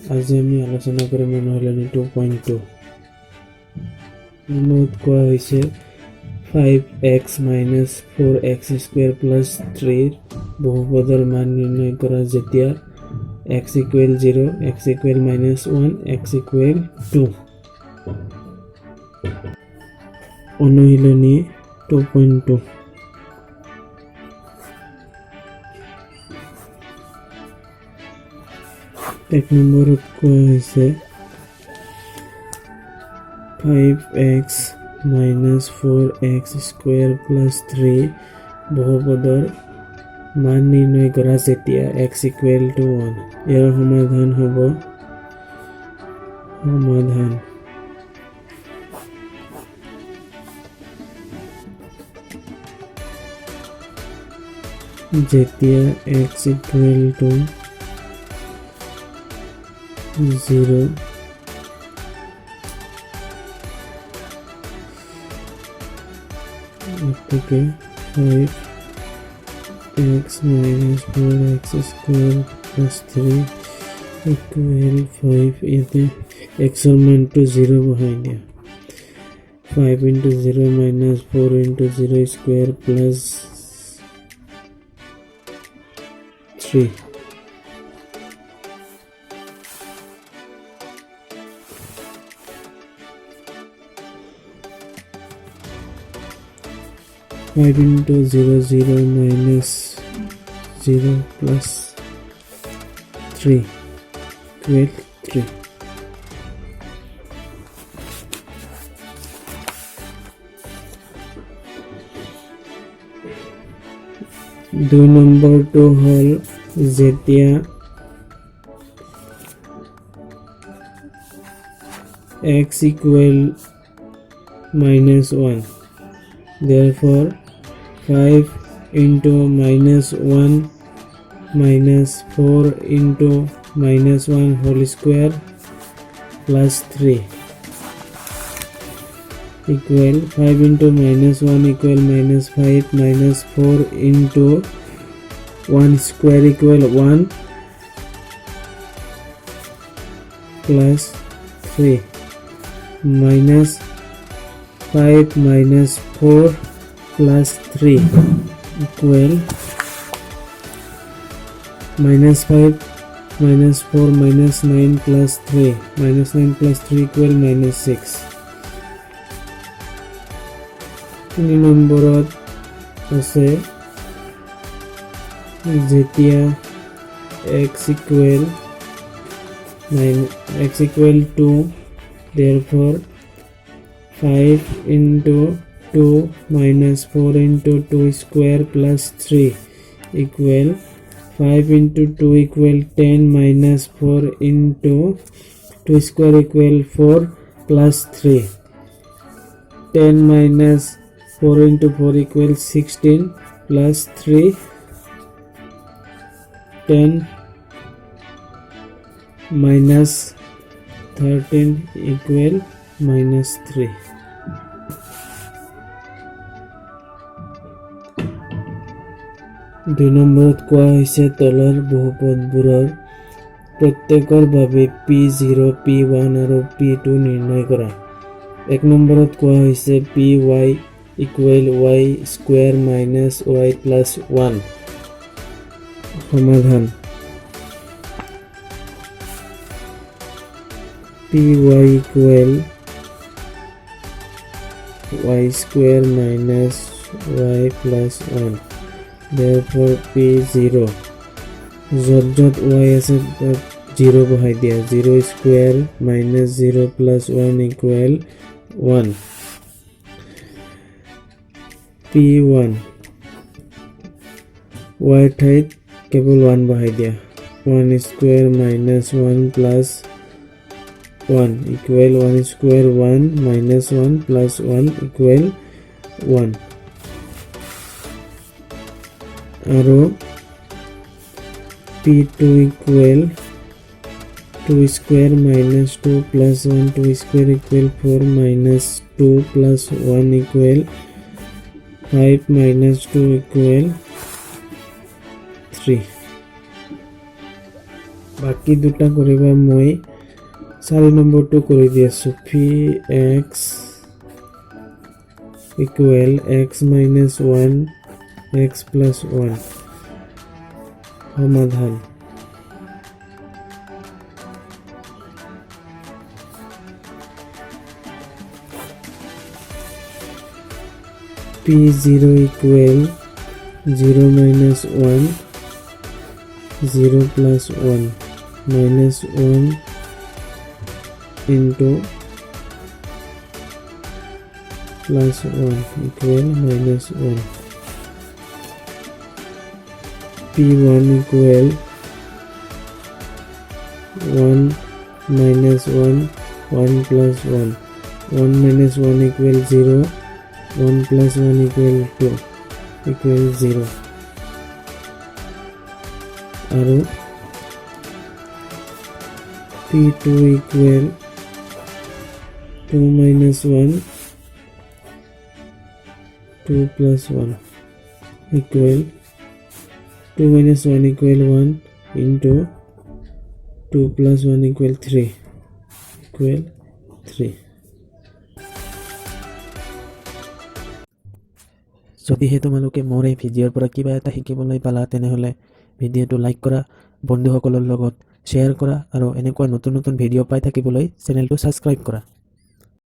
আজি আমি আলোচনা কৰিম অনুশীলনী 2.2 নম্বৰত কোৱা হৈছে 5x - 4x² + 3 বহুপদৰ মান নিৰ্ণয় কৰা যেতিয়া x = 0, x = -1, x = 2 অনুশীলনী 2.2 এক নম্বৰত কোৱা হৈছে 5x - 4x² + 3 বহুপদৰ মান নিৰ্ণয় কৰা যেতিয়া x = 1 ইয়াৰ সমাধান হ'ব যেতিয়া x = 0 এটাকে 5x - 4x² + 3 = 5 ইয়াতে x ৰ মানটো 0 বহাই দিয়া 5 × 0 - 4 × 0² + 3 5 × 0 - 0 - 0 + 3 = 3 দুই নম্বৰটো হ'ল যেতিয়া x = -1 therefore 5 × -1 - 4 × -1 whole square plus 3 equal 5 × -1 equal -5 -4 × 1 square equal 1 plus 3 minus 5 minus 4 plus 3 equal -5 minus 4 minus 9 plus 3 minus 9 plus 3 equal -6 তিনি নম্বৰত আছে যেতিয়া x = 2 therefore 5 × 2 minus 4 × 2 square plus 3 equal 5 × 2 equal 10 minus 4 × 2 square equal 4 plus 3 10 minus 4 × 4 equal 16 plus 3 10 minus 13 equal -3 দুই নম্বৰত কোৱা হৈছে তলৰ বহুপদবোৰৰ প্ৰত্যেকৰ বাবে P0, P1 আৰু P2 নিৰ্ণয় কৰা এক নম্বৰত কোৱা হৈছে py = y² - y + 1 সমাধান py = y² - y + 1 therefore P0 য'ত y আছে তাত 0 বহাই দিয়া 0² - 0 + 1 equal 1 P1 y ঠাইত কেৱল 1 বহাই দিয়া 1² - 1 + 1 equal 1² - 1 - 1 + 1 equal 1 আৰু P2 equal 2² - 2 + 1 2² equal 4 minus 2 plus 1 equal 5 minus 2 equal 3 বাকি দুটা কৰিবা মই 4 নম্বৰটো কৰি দি আছো px equal x minus 1 x plus 1 সমাধান p0 equal 0 minus 1 0 plus 1 minus 1 into plus 1 equal minus 1 p1 equal 1 minus 1 1 plus 1 1 minus 1 equal 0 1 plus 1 equal 2 equal 0 আৰু p2 equal 2 minus 1 2 plus 1 equal 2 minus 1 equal 1 into 2 plus 1 equal 3 equal 3 যদিহে তোমালোকে মোৰ এই ভিডিঅ'ৰ পৰা কিবা এটা শিকিবলৈ পালা তেনেহ'লে ভিডিঅ'টো লাইক কৰা, বন্ধুসকলৰ লগত শ্বেয়াৰ কৰা আৰু এনেকুৱা নতুন নতুন ভিডিঅ' পাই থাকিবলৈ চেনেলটো ছাবস্ক্ৰাইব কৰা।